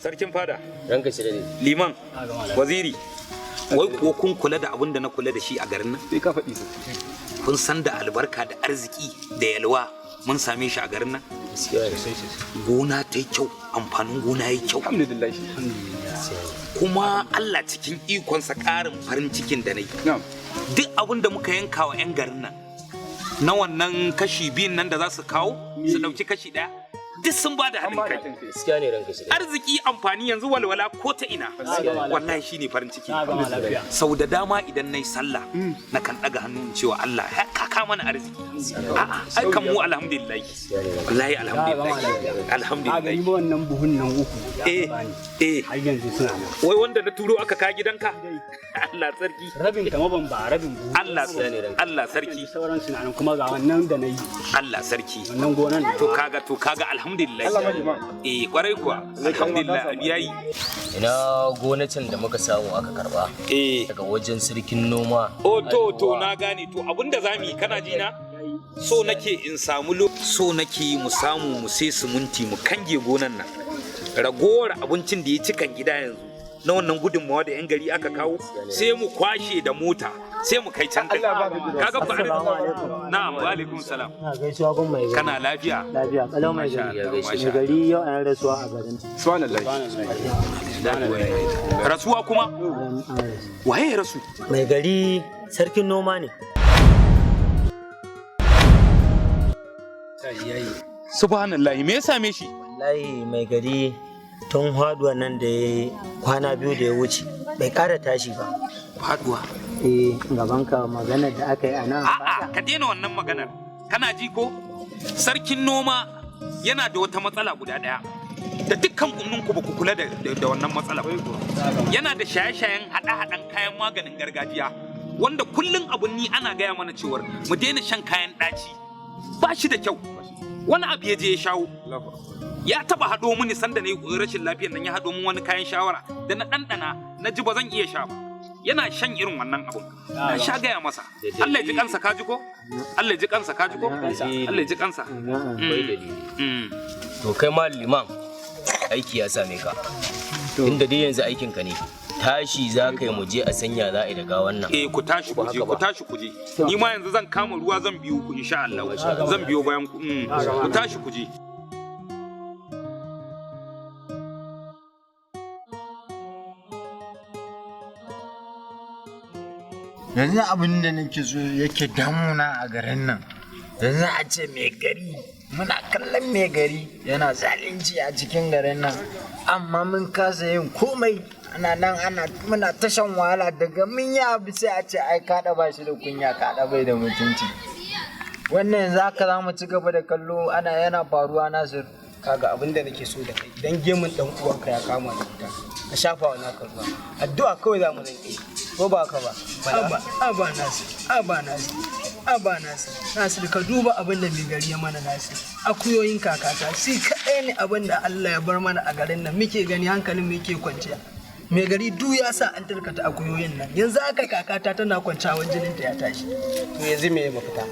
Sarkin fada. Ranka shi dade. Liman. Waziri. Wai ko kun kula da abin da na kula da shi a garin nan? Sai ka faɗi su. Kun san da albarka da arziki da yalwa mun same shi a garin nan? Gona ta yi kyau, amfanin gona ya yi kyau. Alhamdulillah. Kuma Allah cikin ikonsa ƙarin farin cikin da na yi. Duk abin da muka yanka wa 'yan garin nan, na wannan kashi biyun nan da za su kawo, su ɗauki kashi ɗaya. Duk sun ba da haɗin kai. Gaskiya ne ranka shi. Arziki amfani yanzu walwala ko ta ina. Wallahi shine farin ciki. Sau da dama idan nayi sallah na kan daga hannu in cewa Allah ya kaka mana arziki. A'a ai kan mu alhamdulillah. Wallahi alhamdulillah. Alhamdulillah. Ga ba wannan buhun nan uku. Har yanzu suna nan. Wai wanda na turo aka ka gidanka? Allah sarki. Rabin kama ban ba rabin buhu. Allah sarki. Sauran suna nan kuma ga wannan da nayi. Allah sarki. Wannan gonan. To kaga alhamdulillah. Kwarai kuwa alhamdulillah abiyayi. Ina gonacin da muka samu aka karba daga wajen sarkin noma. To na gane to abinda zamu yi kana ji na so nake in samu so nake mu samu mu sai siminti mu kange gonan nan ragowar abincin da ya cikan gida yanzu na wannan gudunmawa da 'yan gari aka kawo sai mu kwashe da mota sai mu kai can kai kaga ba na'am wa alaikum salam na gaisuwa gun mai gari kana lafiya kalau mai gari yau an rasuwa a garin subhanallah rasuwa kuma waye rasu mai gari sarkin noma ne subhanallah me ya same shi wallahi mai gari tun haduwa nan da ya kwana biyu da ya wuce bai kara tashi ba haduwa gaban ka maganar da aka yi a nan a'a ka daina wannan maganar kana ji ko sarkin noma yana da wata matsala guda daya da dukkan kunninku ba ku kula da wannan matsala yana da shaye-shayen hada-hadan kayan maganin gargajiya wanda kullun abun ni ana gaya mana cewar mu daina shan kayan daci ba shi da kyau wani abu ya je ya shawo ya taba haɗo mini sanda na yi rashin lafiyar nan ya haɗo min wani kayan shawara da na ɗanɗana na ji ba zan iya sha ba yana shan irin wannan abun na sha gaya masa Allah ya ji kansa ka ji ko Allah ya ji kansa ka ji ko Allah ya ji kansa to kai ma liman aiki ya same ka inda dai yanzu aikin ka ne tashi za ka yi muje a sanya za a yi daga wannan ku tashi ku je ni ma yanzu zan kama ruwa zan biyo ku insha Allah zan biyo bayan ku tashi ku je yanzu abin da nake so yake damuna a garin nan yanzu a ce mai gari muna kallon mai gari yana zalunci a cikin garin nan amma mun kasa yin komai ana muna ta shan wahala daga mun yi abu sai a ce ai kaɗa ba shi da kunya kaɗa bai da mutunci wannan yanzu haka za mu ci gaba da kallo yana faruwa Nasir kaga abin da nake so da kai idan gemun dan uwanka ya kama da wuta ka shafa wa naka ruwa addu'a kawai za mu rinƙe ko ba ka ba aba nasir ka duba abin da mai gari ya mana nasir akuyoyin kakata shi kaɗai ne abin da Allah ya bar mana a garin nan muke gani hankalin mu yake kwanciya mai gari du ya sa an tarkata akuyoyin nan yanzu aka kakata tana kwanciya jinin ta ya tashi to yanzu me ya mafita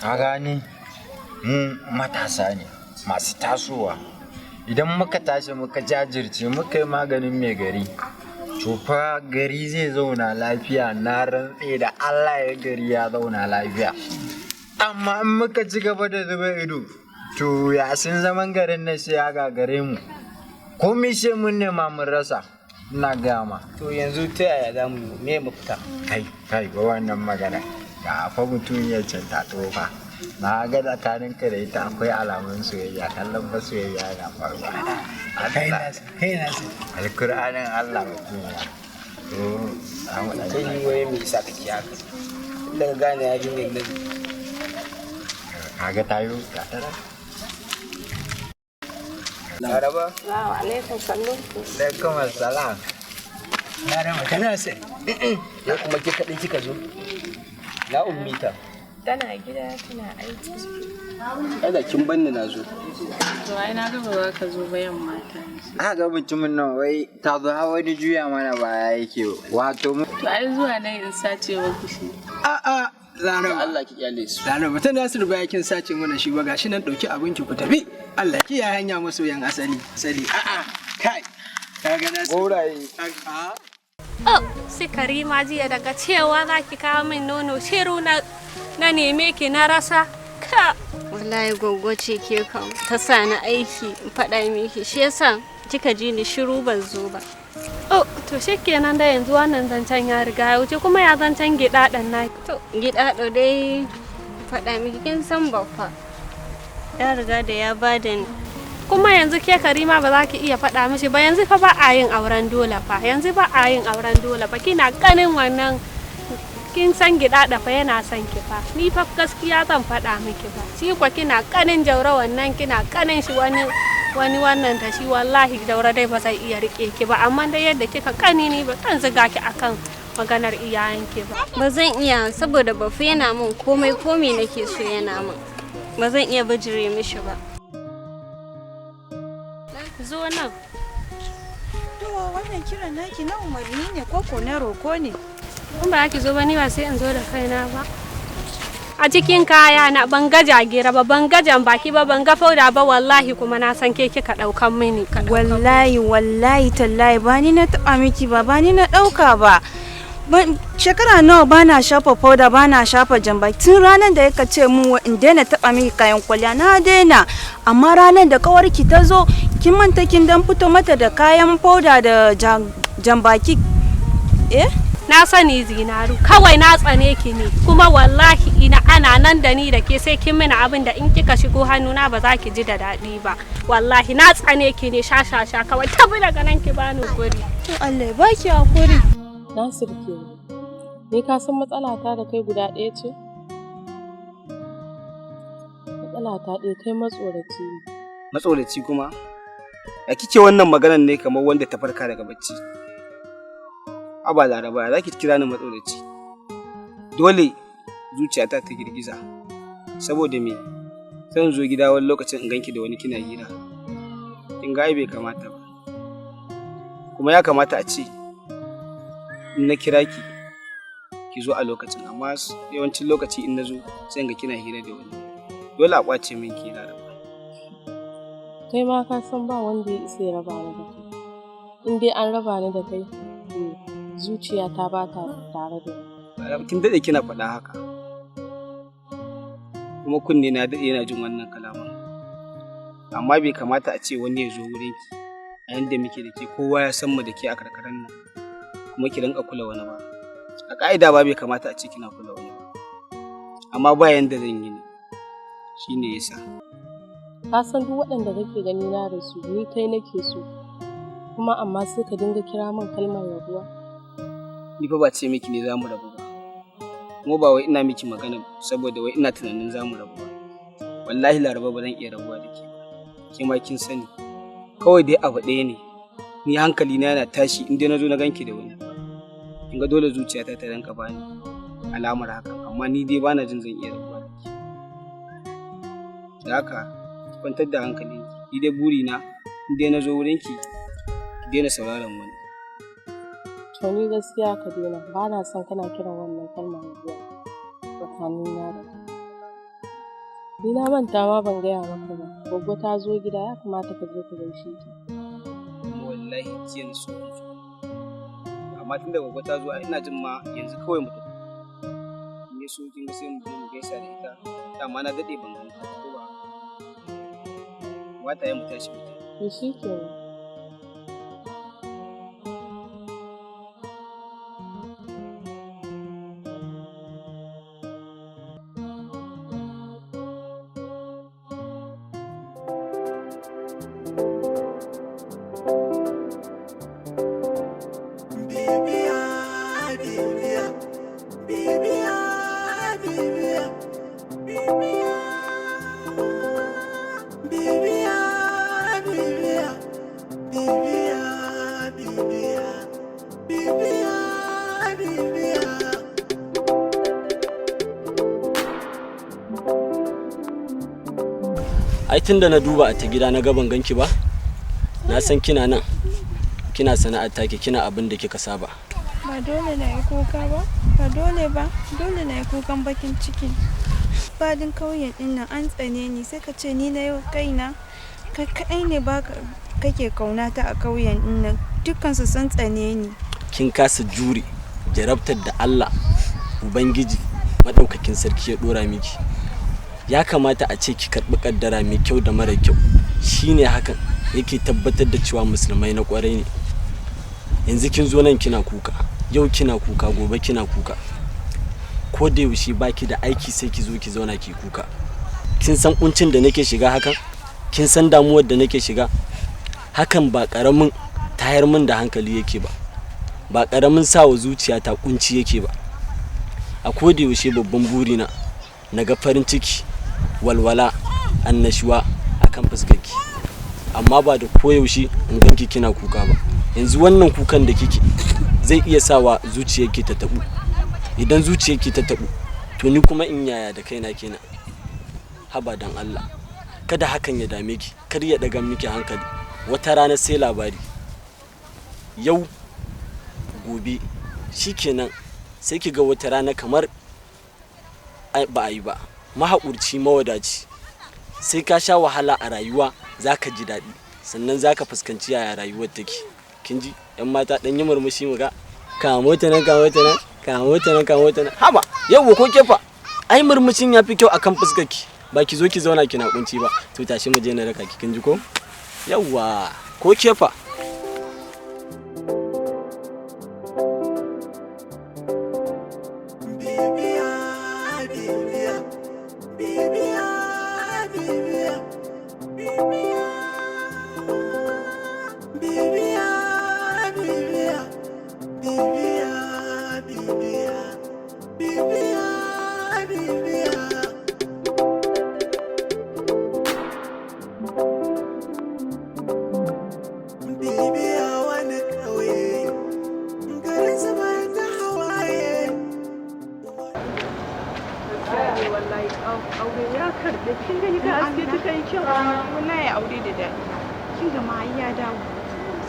ka gani matasa ne masu tasowa idan muka tashi muka jajirce muka yi maganin mai gari to fa gari zai zauna lafiya na rantse da Allah ya gari ya zauna lafiya amma in muka ci gaba da zuba ido to ya sun zaman garin na sai ya gagare mu komai sai mun nema mun rasa ina gama to yanzu ta yaya za mu me mafita kai ba wannan magana ga fa mutum ya canta to fa na ga tsakanin ka da ita akwai alamun soyayya kallon ba soyayya na faruwa kai nasu alkur'anin Allah mutum ya to an wada kai ni waye me yasa kake haka daga gane ya ji ne kaga tayo ka tara Laraba Assalamu alaikum kallon ku alaikum assalam Laraba tana sai ya kuma ke kadai kika zo na ummita tana gida tana aiki kada kin banni na zo to ai na ga ba ka zo bayan mata ga mutumin nan wai ta zo hawa wani juya mana baya yake wato mu to ai zuwa nan in sace wa kushi a Laraba Allah ki kyale su Laraba ta Nasiru baya kin sace mana shi ba gashi nan dauki abin ki ku tafi Allah ki ya hanya masoyan asali kai Gauraye. Oh, sai Karima jiya daga cewa za ki kawo min nono shiru na neme ki na rasa. Ka wallahi goggo ce ke kan ta sa ni aiki in faɗa miki shi yasa kika ji ni shiru ban zo ba. Oh, to shikenan da yanzu wannan zancen ya riga ya wuce kuma ya zancen gidaɗan na. To gidaɗo dai faɗa miki kin san baffa. Ya riga da ya bada ni. Kuma yanzu ke Karima ba za ki iya faɗa mishi ba yanzu fa ba a yin auren dole fa yanzu ba a yin auren dole fa kina ganin wannan kin san gidaɗa fa yana son ki fa ni fa gaskiya zan faɗa miki fa shi kwa kina ganin Jaura wannan kina ganin shi wani wannan da shi wallahi Jaura dai ba zai iya rike ki ba amma dai yadda kika kani ni ba zan zuga ki akan maganar iyayenki ba. Ba zan iya saboda ba fa yana min komai nake so yana min ba zan iya bijire mishi ba. Zo nan. To wannan kiran naki na umarni ne ko na roko ne? In ba ki zo ba ni ba sai in zo da kaina ba. A cikin kaya na ban ga jagira ba ban ga baki ba ban ga fauda ba wallahi kuma na san ke kika daukan mini. Wallahi tallahi ba ni na taba miki ba ni na dauka ba. Shekara nawa bana shafa fauda bana shafa jambaki tun ranar da yaka ce mun in daina taba miki kayan kwalliya na daina amma ranar da kawarki ta zo kin manta kin dan fito mata da kayan fauda da jambaki na sani Zinaru kawai na tsane ki ne kuma wallahi ina ana nan da ni da ke sai kin mini abin da in kika shigo hannuna ba za ki ji da daɗi ba wallahi na tsane ki ne sha kawai tabi daga nan ki bani guri. To Allah ya baki hakuri. Nasir ke ni ka san matsala ta da kai guda ɗaya ce? Matsala ta ɗaya kai matsoraci ne. Matsoraci kuma? Ya kike wannan maganar ne kamar wanda ta farka daga bacci? Aba Laraba za ki kira ni matsoraci. Dole zuciyata ta girgiza. Saboda me? Zan zo gida wani lokacin in ganki da wani kina hira. Kin ga ai bai kamata ba. Kuma ya kamata a ce in na kira ki zo a lokacin amma yawancin lokaci in na zo sai ga kina hira da wani. Dole a kwace min ki Laraba. Kai ma ka san ba wanda ya isa ya raba ni da kai. In dai an raba ni da kai, zuciyata ba ta tare da ni. Kin daɗe kina faɗa haka. Kuma kunne na daɗe yana jin wannan kalaman. Amma bai kamata a ce wani ya zo wurinki a yanda muke da ke kowa ya san mu da ke a karkaran nan. Kuma ki rinka kula wani ba. A ƙa'ida ba bai kamata a ce kina kula wani ba. Amma ba yanda zan yi ne. Shi ne yasa. Ka san duk waɗanda kake gani na da su ni kai nake so. Kuma amma sai ka dinga kira min kalmar rabuwa. Ni fa ba ce miki ne za mu rabu ba. Kuma ba wai ina miki magana saboda wai ina tunanin za mu rabu ba. Wallahi Laraba ba zan iya rabuwa da ke ba. Ke ma kin sani. Kawai dai abu ɗaya ne. Ni hankali na yana tashi in dai na zo na ganki da wani. Kin ga dole zuciyata ta ranka bani alamar hakan amma ni dai bana jin zan iya rabuwa da ke. Da haka kwantar da hankali. Ni dai burina in dai na zo wurinki ki daina sauraron wani. To ni gaskiya ka daina ba na son kana kiran wannan kalmar rabuwa tsakanina da kai. Ni na manta ma ban gaya maka ba. Goggo ta zo gida ya kamata ka je ka gaishe ta. Wallahi jiya na so in zo. Amma tun da Goggo ta zo ina jin ma yanzu kawai mu tafi. In ya so kin ga sai mu je mu gaisa da ita. Dama na daɗe ban ganta ko ba. Wata ya mu tashi mu je. To shikenan. Ai tunda na duba a ta gida na gaban ganki ba na san kina nan kina sana'ar take kina abin da kika saba. Ba dole na yi kuka ba dole na yi kukan bakin ciki. Fadin kauyen din nan an tsane ni sai ka ce ni na yau kaina kai kaɗai ne ba kake kaunata a ƙauyen nan, dukkansu sun tsane ni. Kin kasa jure jarabtar da Allah Ubangiji madaukakin sarki ya dora miki. Ya kamata a ce ki karɓi kaddara mai kyau da mara kyau, shine hakan yake tabbatar da cewa musulmai na kwarai ne. Yanzu kin zo nan kina kuka, yau kina kuka, gobe kina kuka, ko da yaushe baki da aiki sai ki zo ki zauna ki kuka. Kin san kuncin da nake shiga hakan? Kin san damuwar da nake shiga? Hakan ba karamin tayar min da hankali yake ba karamin sawa zuciya ta kunci yake ba. A koda yaushe babban burina na ga farin ciki, walwala, annashuwa akan fuskarki, amma ba da koyaushe in ganki kina kuka ba. Yanzu wannan kukan da kike zai iya sawa zuciyarki ta tabu. Idan zuciyarki ta tabu, to ni kuma in yaya da kaina kenan. Haba dan Allah, kada hakan ya dame ki, kar ya daga miki hankali. Wata rana sai labari, yau gobe shikenan sai ki ga wata rana kamar ba a yi ba. Mahaƙurci mawadaci, sai ka sha wahala a rayuwa zaka ji daɗi, sannan zaka fuskanci yaya rayuwar take. Kin ji yan mata, dan yi murmushi mu ga kamo ta nan kamo ta nan kamo ta nan kamo ta nan. Haba yau ko kefa, ai murmushin yafi kyau akan fuskarki, ba ki zo ki zauna kina kunci ba. To tashi mu je na raka ki, kin ji ko? Yawwa ko kefa. Wallahi aure da daɗi. Kin ga ma ya dawo.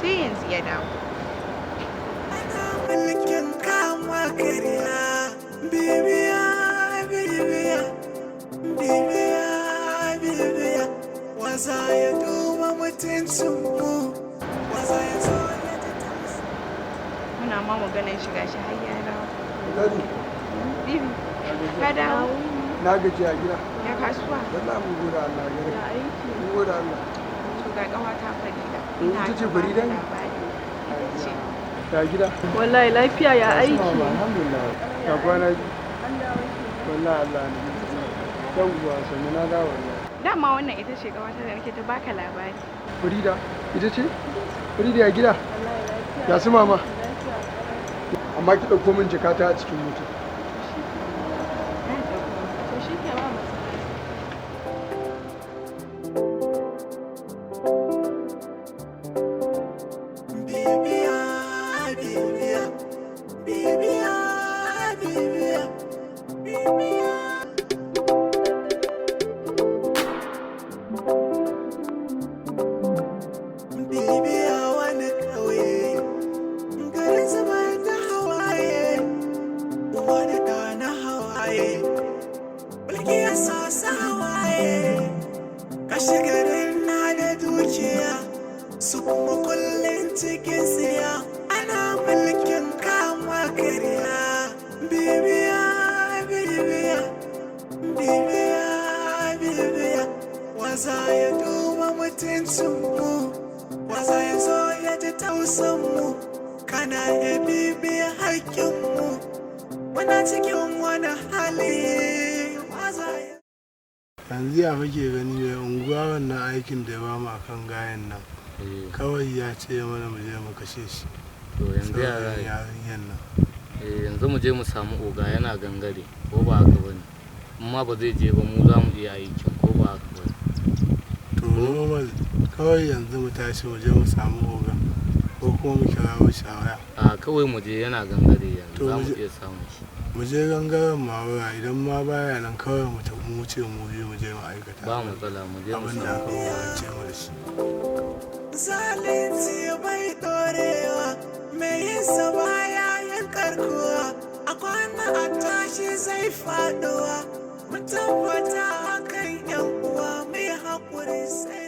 Sai yanzu ya dawo. Mulkin kama karya. Bibiya, bibiya, bibiya, bibiya. Waza ya duba mutuncin mu. Waza ya zo ya ji tausa. Muna ma maganar shiga shi har ya dawo. Bibi, ka dawo. Na gaji a gida. Ya kasuwa. Wallahi mun gode Allah gare. Ya aiki. Mun gode Allah. To ga kawata Farida. Ita ce Farida ne? Ce. Ya gida. Wallahi lafiya ya aiki. Alhamdulillah. Ya kwana ji. Wallahi Allah ne. Yawwa sannu na dawo wallahi. Dama wannan ita ce kawata da nake ta baka labari. Farida, ita ce? Farida ya gida. Ya su mama. Amma ki ɗauko min jakata a cikin mota. Su kuma kullum cikin siya ana mulkin kama karya. Bibiya, bibiya, bibiya, bibiya. Waza ya duba mutuncin mu, waza ya zo ya ji tausan mu. Kana ya bibiya haƙƙin mu, muna cikin wani hali. Waza ya yanzu ya kake gani mai unguwa wannan aikin da ya ba mu akan gayan nan kawai ya ce mana mu je mu kashe shi. To yanzu ya yarinyan nan yanzu mu je mu samu oga yana gangare ko ba haka bane, amma ba zai je ba mu za mu iya aikin ko ba haka bane. To normal kawai yanzu mu tashi mu je mu samu oga ko kuma mu kira shi a waya. A kawai mu je yana gangare yanzu za mu iya samu shi. Mu je gangaren ma waya idan ma baya nan kawai mu tafi mu ce mu je mu aikata. Ba matsala mu je mu abin da aka umarce mu da shi. Zalunci bai dorewa, mai yin sa baya yin karkuwa, a kwana a tashi zai faduwa, mu tabbata hakan yan uwa mai haƙuri sai